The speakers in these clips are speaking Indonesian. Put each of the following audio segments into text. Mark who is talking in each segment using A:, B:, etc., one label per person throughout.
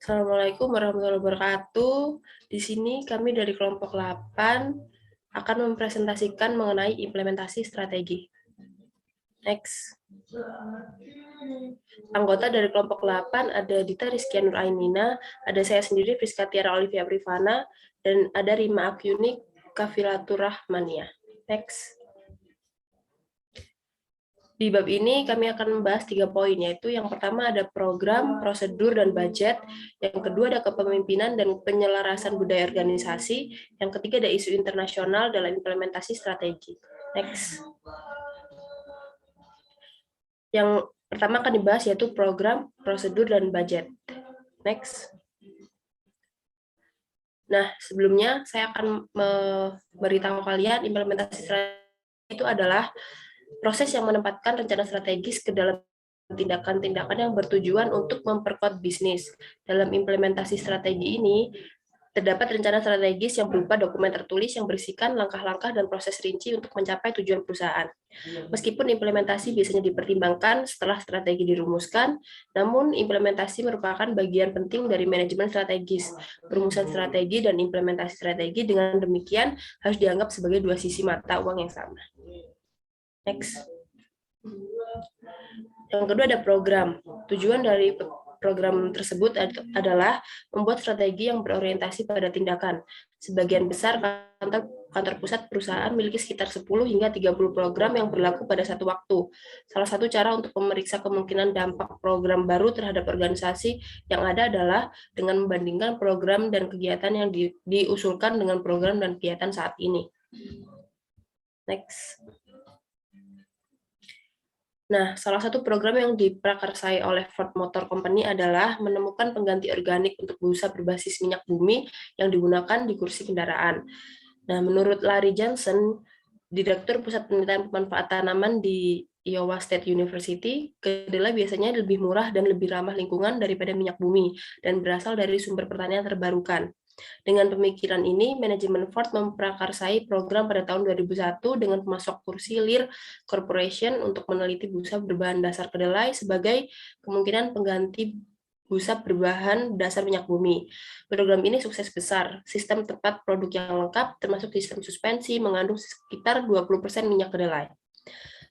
A: Assalamualaikum warahmatullahi wabarakatuh. Di sini kami dari kelompok 8 akan mempresentasikan mengenai implementasi strategi. Next. Anggota dari kelompok 8 ada Dita Rizkia Nurainina, ada saya sendiri Friska Tiara Olivia Privana, dan ada Rima Akyuni Kafilatur Rahmania. Next. Di bab ini kami akan membahas 3 poin, yaitu yang pertama ada program, prosedur, dan budget, yang kedua ada kepemimpinan dan penyelarasan budaya organisasi, yang ketiga ada isu internasional dalam implementasi strategi. Next. Yang pertama akan dibahas yaitu program, prosedur, dan budget. Next. Nah, sebelumnya saya akan memberitahu kalian implementasi strategi itu adalah proses yang menempatkan rencana strategis ke dalam tindakan-tindakan yang bertujuan untuk memperkuat bisnis. Dalam implementasi strategi ini, terdapat rencana strategis yang berupa dokumen tertulis yang berisikan langkah-langkah dan proses rinci untuk mencapai tujuan perusahaan. Meskipun implementasi biasanya dipertimbangkan setelah strategi dirumuskan, namun implementasi merupakan bagian penting dari manajemen strategis. Perumusan strategi dan implementasi strategi dengan demikian harus dianggap sebagai dua sisi mata uang yang sama. Next. Yang kedua ada program. Tujuan dari program tersebut adalah membuat strategi yang berorientasi pada tindakan. Sebagian besar kantor pusat perusahaan memiliki sekitar 10 hingga 30 program yang berlaku pada satu waktu. Salah satu cara untuk memeriksa kemungkinan dampak program baru terhadap organisasi yang ada adalah dengan membandingkan program dan kegiatan yang diusulkan dengan program dan kegiatan saat ini. Next. Nah, salah satu program yang diprakarsai oleh Ford Motor Company adalah menemukan pengganti organik untuk busa berbasis minyak bumi yang digunakan di kursi kendaraan. Nah, menurut Larry Johnson, Direktur Pusat Penelitian Pemanfaatan Tanaman di Iowa State University, kedelai biasanya lebih murah dan lebih ramah lingkungan daripada minyak bumi dan berasal dari sumber pertanian terbarukan. Dengan pemikiran ini, manajemen Ford memprakarsai program pada tahun 2001 dengan pemasok kursi Lear Corporation untuk meneliti busa berbahan dasar kedelai sebagai kemungkinan pengganti busa berbahan dasar minyak bumi. Program ini sukses besar. Sistem tempat produk yang lengkap, termasuk sistem suspensi, mengandung sekitar 20% minyak kedelai.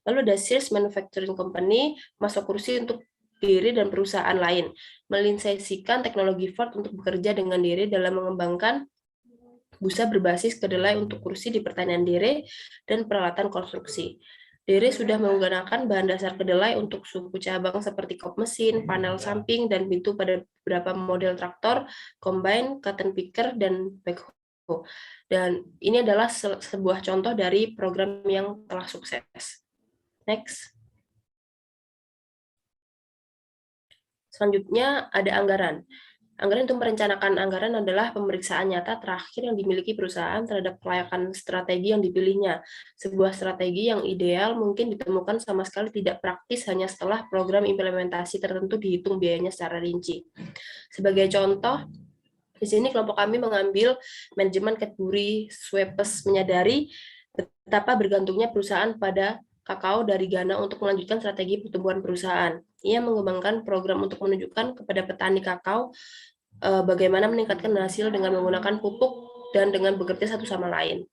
A: Lalu ada Sears Manufacturing Company, masuk kursi untuk diri dan perusahaan lain, melisensikan teknologi Ford untuk bekerja dengan diri dalam mengembangkan busa berbasis kedelai untuk kursi di pertanian dere dan peralatan konstruksi. Dere sudah menggunakan bahan dasar kedelai untuk suku cabang seperti kop mesin, panel samping, dan pintu pada beberapa model traktor, combine, cotton picker, dan backhoe. Dan ini adalah sebuah contoh dari program yang telah sukses. Next. Selanjutnya ada anggaran. Anggaran untuk merencanakan anggaran adalah pemeriksaan nyata terakhir yang dimiliki perusahaan terhadap kelayakan strategi yang dipilihnya. Sebuah strategi yang ideal mungkin ditemukan sama sekali tidak praktis hanya setelah program implementasi tertentu dihitung biayanya secara rinci. Sebagai contoh, di sini kelompok kami mengambil manajemen Cadbury Schweppes menyadari betapa bergantungnya perusahaan pada kakao dari Ghana untuk melanjutkan strategi pertumbuhan perusahaan. Ia mengembangkan program untuk menunjukkan kepada petani kakao bagaimana meningkatkan hasil dengan menggunakan pupuk dan dengan bekerja satu sama lain.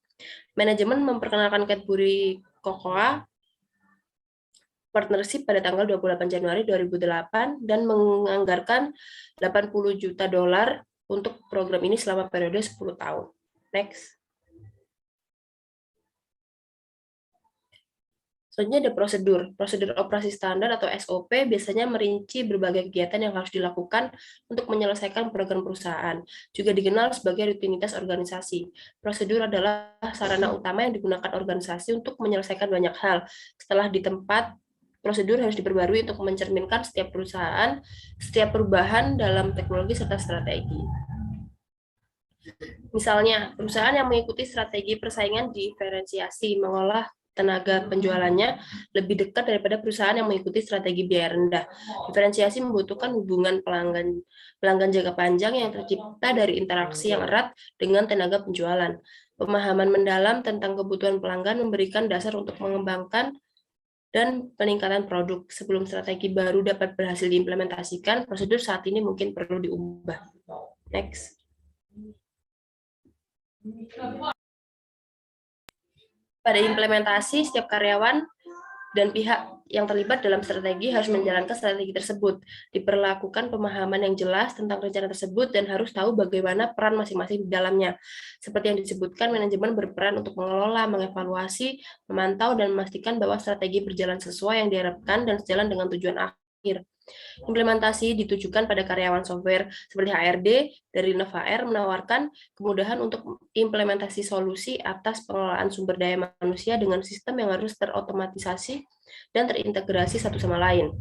A: Manajemen memperkenalkan Cadbury Cocoa Partnership pada tanggal 28 Januari 2008 dan menganggarkan 80 juta dolar untuk program ini selama periode 10 tahun. Next. Selanjutnya ada prosedur. Prosedur operasi standar atau SOP biasanya merinci berbagai kegiatan yang harus dilakukan untuk menyelesaikan program perusahaan. Juga dikenal sebagai rutinitas organisasi. Prosedur adalah sarana utama yang digunakan organisasi untuk menyelesaikan banyak hal. Setelah di tempat, prosedur harus diperbarui untuk mencerminkan setiap perusahaan, setiap perubahan dalam teknologi serta strategi. Misalnya, perusahaan yang mengikuti strategi persaingan diferensiasi mengolah tenaga penjualannya lebih dekat daripada perusahaan yang mengikuti strategi biaya rendah. Diferensiasi membutuhkan hubungan pelanggan jangka panjang yang tercipta dari interaksi yang erat dengan tenaga penjualan. Pemahaman mendalam tentang kebutuhan pelanggan memberikan dasar untuk mengembangkan dan peningkatan produk. Sebelum strategi baru dapat berhasil diimplementasikan, prosedur saat ini mungkin perlu diubah. Next. Pada implementasi, setiap karyawan dan pihak yang terlibat dalam strategi harus menjalankan strategi tersebut. Diperlakukan pemahaman yang jelas tentang rencana tersebut dan harus tahu bagaimana peran masing-masing di dalamnya. Seperti yang disebutkan, manajemen berperan untuk mengelola, mengevaluasi, memantau, dan memastikan bahwa strategi berjalan sesuai yang diharapkan dan sejalan dengan tujuan akhir. Implementasi ditujukan pada karyawan software seperti HRD dari Novair menawarkan kemudahan untuk implementasi solusi atas pengelolaan sumber daya manusia dengan sistem yang harus terotomatisasi dan terintegrasi satu sama lain.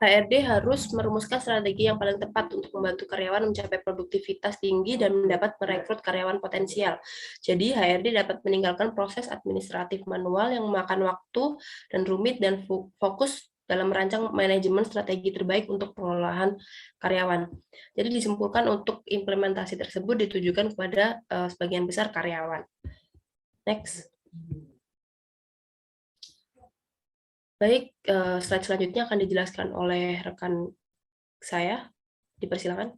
A: HRD harus merumuskan strategi yang paling tepat untuk membantu karyawan mencapai produktivitas tinggi dan mendapat merekrut karyawan potensial. Jadi HRD dapat meninggalkan proses administratif manual yang memakan waktu dan rumit dan fokus dalam merancang manajemen strategi terbaik untuk pengelolaan karyawan. Jadi disimpulkan untuk implementasi tersebut ditujukan kepada sebagian besar karyawan. Next. Baik, slide selanjutnya akan dijelaskan oleh rekan saya. Dipersilakan.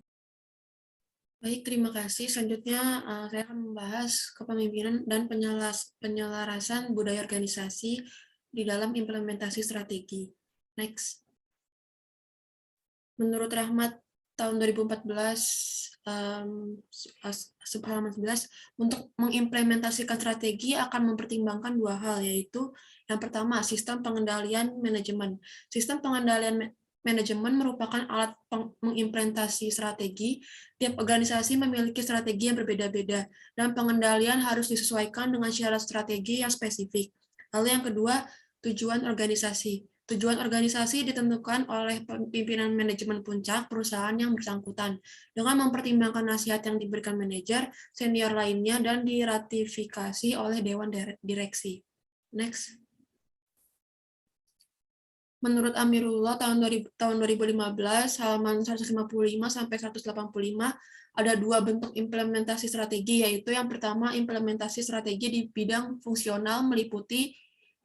B: Baik, terima kasih. Selanjutnya saya akan membahas kepemimpinan dan penyelarasan budaya organisasi di dalam implementasi strategi. Next. Menurut Rahmat, tahun 2014, halaman 11, untuk mengimplementasikan strategi akan mempertimbangkan dua hal, yaitu yang pertama, sistem pengendalian manajemen. Sistem pengendalian manajemen merupakan alat mengimplementasi strategi. Tiap organisasi memiliki strategi yang berbeda-beda, dan pengendalian harus disesuaikan dengan syarat strategi yang spesifik. Lalu yang kedua, tujuan organisasi. Tujuan organisasi ditentukan oleh pimpinan manajemen puncak perusahaan yang bersangkutan dengan mempertimbangkan nasihat yang diberikan manajer, senior lainnya, dan diratifikasi oleh Dewan Direksi. Next. Menurut Amirullah, tahun 2015, halaman 155-185, ada dua bentuk implementasi strategi, yaitu yang pertama, implementasi strategi di bidang fungsional meliputi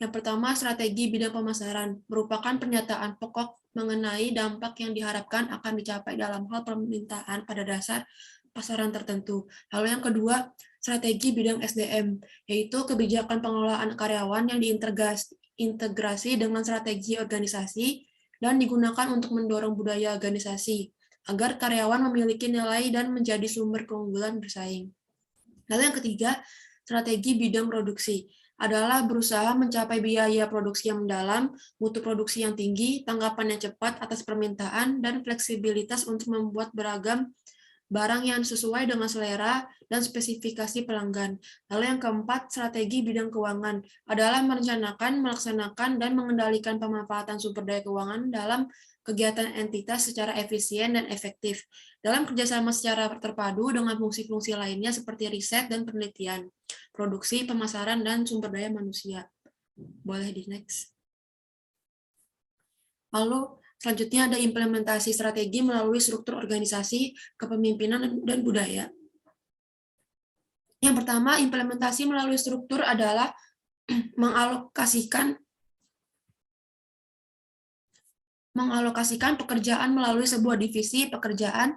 B: yang pertama, strategi bidang pemasaran, merupakan pernyataan pokok mengenai dampak yang diharapkan akan dicapai dalam hal permintaan pada dasar pasaran tertentu. Lalu yang kedua, strategi bidang SDM, yaitu kebijakan pengelolaan karyawan yang diintegrasi dengan strategi organisasi dan digunakan untuk mendorong budaya organisasi, agar karyawan memiliki nilai dan menjadi sumber keunggulan bersaing. Lalu yang ketiga, strategi bidang produksi adalah berusaha mencapai biaya produksi yang mendalam, mutu produksi yang tinggi, tanggapan yang cepat atas permintaan, dan fleksibilitas untuk membuat beragam barang yang sesuai dengan selera dan spesifikasi pelanggan. Lalu yang keempat, strategi bidang keuangan adalah merencanakan, melaksanakan, dan mengendalikan pemanfaatan sumber daya keuangan dalam kegiatan entitas secara efisien dan efektif, dalam kerjasama secara terpadu dengan fungsi-fungsi lainnya seperti riset dan penelitian, produksi, pemasaran, dan sumber daya manusia. Boleh di next. Lalu selanjutnya ada implementasi strategi melalui struktur organisasi, kepemimpinan, dan budaya. Yang pertama, implementasi melalui struktur adalah mengalokasikan pekerjaan melalui sebuah divisi pekerjaan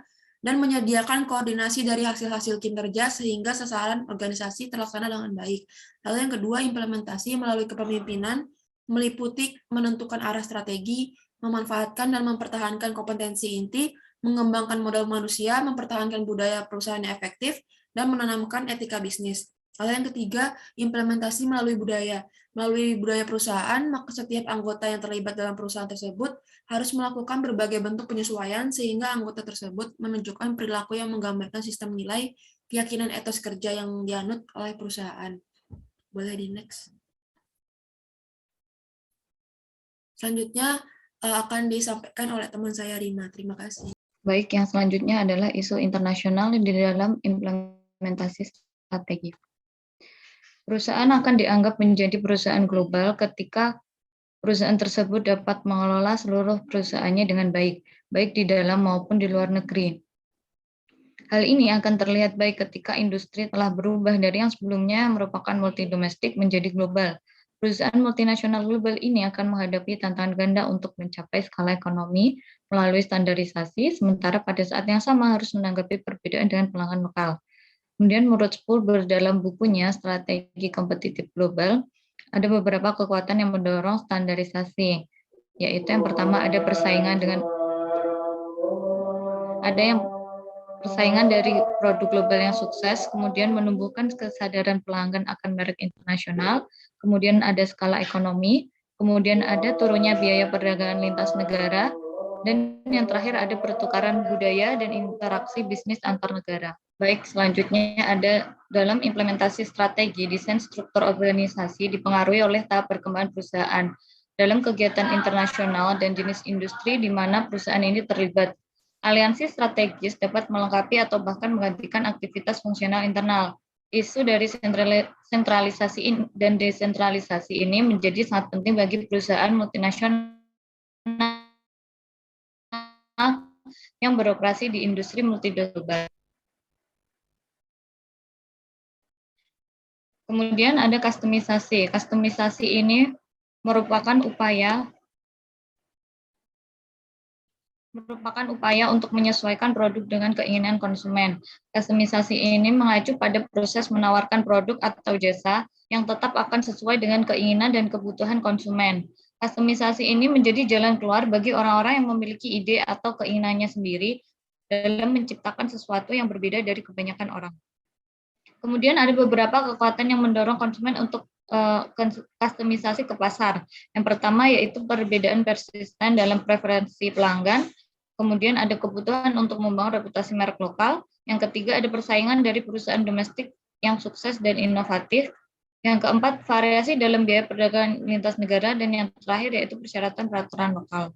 B: dan menyediakan koordinasi dari hasil-hasil kinerja sehingga sasaran organisasi terlaksana dengan baik. Lalu yang kedua, implementasi melalui kepemimpinan meliputi menentukan arah strategi, memanfaatkan dan mempertahankan kompetensi inti, mengembangkan modal manusia, mempertahankan budaya perusahaan yang efektif, dan menanamkan etika bisnis. Lalu yang ketiga, implementasi melalui budaya. Melalui budaya perusahaan, maka setiap anggota yang terlibat dalam perusahaan tersebut harus melakukan berbagai bentuk penyesuaian sehingga anggota tersebut menunjukkan perilaku yang menggambarkan sistem nilai, keyakinan etos kerja yang dianut oleh perusahaan. Boleh di next. Selanjutnya akan disampaikan oleh teman saya Rima. Terima kasih.
C: Baik, yang selanjutnya adalah isu internasional di dalam implementasi strategi. Perusahaan akan dianggap menjadi perusahaan global ketika perusahaan tersebut dapat mengelola seluruh perusahaannya dengan baik, baik di dalam maupun di luar negeri. Hal ini akan terlihat baik ketika industri telah berubah dari yang sebelumnya merupakan multi domestik menjadi global, Perusahaan multinasional global ini akan menghadapi tantangan ganda untuk mencapai skala ekonomi melalui standarisasi, sementara pada saat yang sama harus menanggapi perbedaan dengan pelanggan lokal. Kemudian menurut Spurber dalam bukunya Strategi Kompetitif Global, ada beberapa kekuatan yang mendorong standarisasi, yaitu yang pertama ada persaingan dari produk global yang sukses, kemudian menumbuhkan kesadaran pelanggan akan merek internasional, kemudian ada skala ekonomi, kemudian ada turunnya biaya perdagangan lintas negara, dan yang terakhir ada pertukaran budaya dan interaksi bisnis antar negara. Baik, selanjutnya ada dalam implementasi strategi, desain struktur organisasi dipengaruhi oleh tahap perkembangan perusahaan dalam kegiatan internasional dan jenis industri di mana perusahaan ini terlibat. Aliansi strategis dapat melengkapi atau bahkan menggantikan aktivitas fungsional internal. Isu dari sentralisasi dan desentralisasi ini menjadi sangat penting bagi perusahaan multinasional yang beroperasi di industri multiglobal. Kemudian ada kustomisasi. Kustomisasi ini merupakan upaya untuk menyesuaikan produk dengan keinginan konsumen. Kustomisasi ini mengacu pada proses menawarkan produk atau jasa yang tetap akan sesuai dengan keinginan dan kebutuhan konsumen. Kustomisasi ini menjadi jalan keluar bagi orang-orang yang memiliki ide atau keinginannya sendiri dalam menciptakan sesuatu yang berbeda dari kebanyakan orang. Kemudian ada beberapa kekuatan yang mendorong konsumen untuk kustomisasi ke pasar. Yang pertama yaitu perbedaan persisten dalam preferensi pelanggan. Kemudian ada kebutuhan untuk membangun reputasi merek lokal. Yang ketiga ada persaingan dari perusahaan domestik yang sukses dan inovatif. Yang keempat variasi dalam biaya perdagangan lintas negara. Dan yang terakhir yaitu persyaratan peraturan lokal.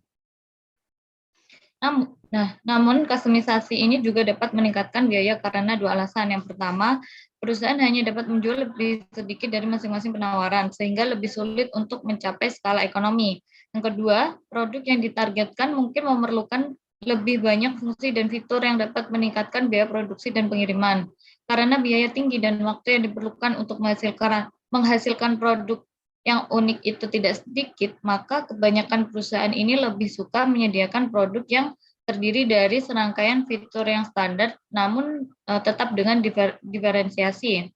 C: Namun kustomisasi ini juga dapat meningkatkan biaya karena dua alasan. Yang pertama, perusahaan hanya dapat menjual lebih sedikit dari masing-masing penawaran, sehingga lebih sulit untuk mencapai skala ekonomi. Yang kedua, produk yang ditargetkan mungkin memerlukan lebih banyak fungsi dan fitur yang dapat meningkatkan biaya produksi dan pengiriman. Karena biaya tinggi dan waktu yang diperlukan untuk menghasilkan produk yang unik itu tidak sedikit, maka kebanyakan perusahaan ini lebih suka menyediakan produk yang terdiri dari serangkaian fitur yang standar, namun tetap dengan diferensiasi.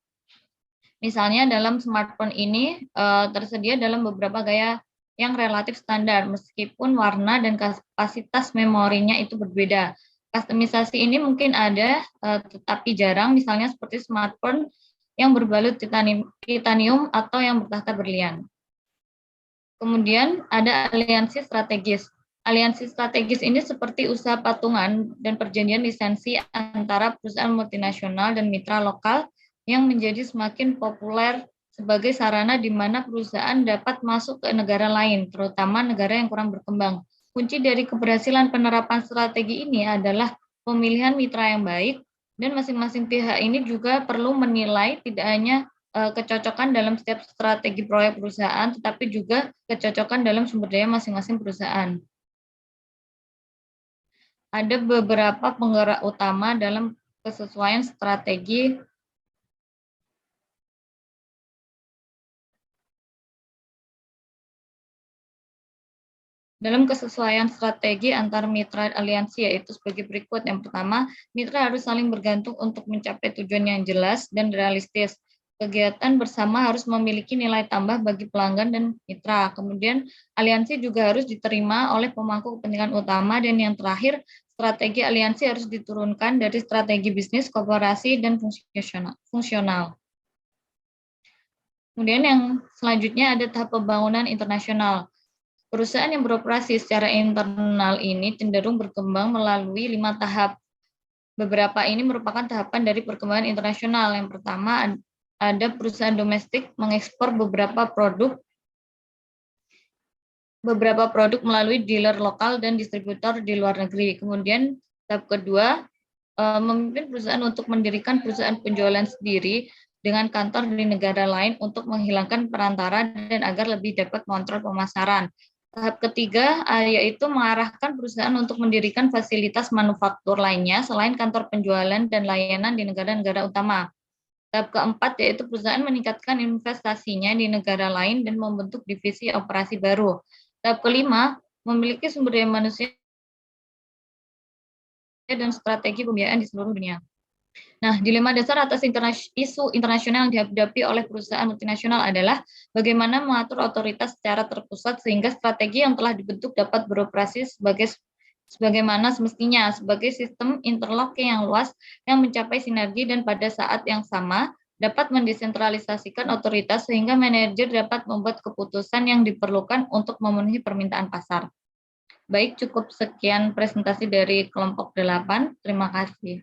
C: Misalnya dalam smartphone ini tersedia dalam beberapa gaya yang relatif standar, meskipun warna dan kapasitas memorinya itu berbeda. Kustomisasi ini mungkin ada, tetapi jarang, misalnya seperti smartphone yang berbalut titanium atau yang bertahta berlian. Kemudian ada aliansi strategis. Aliansi strategis ini seperti usaha patungan dan perjanjian lisensi antara perusahaan multinasional dan mitra lokal yang menjadi semakin populer sebagai sarana di mana perusahaan dapat masuk ke negara lain, terutama negara yang kurang berkembang. Kunci dari keberhasilan penerapan strategi ini adalah pemilihan mitra yang baik, dan masing-masing pihak ini juga perlu menilai tidak hanya kecocokan dalam setiap strategi proyek perusahaan, tetapi juga kecocokan dalam sumber daya masing-masing perusahaan. Ada beberapa penggerak utama dalam kesesuaian strategi antar mitra aliansi, yaitu sebagai berikut. Yang pertama, mitra harus saling bergantung untuk mencapai tujuan yang jelas dan realistis. Kegiatan bersama harus memiliki nilai tambah bagi pelanggan dan mitra. Kemudian, aliansi juga harus diterima oleh pemangku kepentingan utama. Dan yang terakhir, strategi aliansi harus diturunkan dari strategi bisnis, korporasi, dan fungsional. Kemudian yang selanjutnya ada tahap pembangunan internasional. Perusahaan yang beroperasi secara internal ini cenderung berkembang melalui 5 tahap. Beberapa ini merupakan tahapan dari perkembangan internasional. Yang pertama, ada perusahaan domestik mengekspor beberapa produk melalui dealer lokal dan distributor di luar negeri. Kemudian tahap kedua, memimpin perusahaan untuk mendirikan perusahaan penjualan sendiri dengan kantor di negara lain untuk menghilangkan perantara dan agar lebih dapat mengontrol pemasaran. Tahap ketiga, yaitu mengarahkan perusahaan untuk mendirikan fasilitas manufaktur lainnya selain kantor penjualan dan layanan di negara-negara utama. Tahap keempat yaitu perusahaan meningkatkan investasinya di negara lain dan membentuk divisi operasi baru. Tahap kelima, memiliki sumber daya manusia dan strategi pembiayaan di seluruh dunia. Nah, dilema dasar atas isu internasional yang dihadapi oleh perusahaan multinasional adalah bagaimana mengatur otoritas secara terpusat sehingga strategi yang telah dibentuk dapat beroperasi sebagaimana semestinya sebagai sistem interlocking yang luas yang mencapai sinergi dan pada saat yang sama dapat mendesentralisasikan otoritas sehingga manajer dapat membuat keputusan yang diperlukan untuk memenuhi permintaan pasar. Baik, cukup sekian presentasi dari kelompok 8. Terima kasih.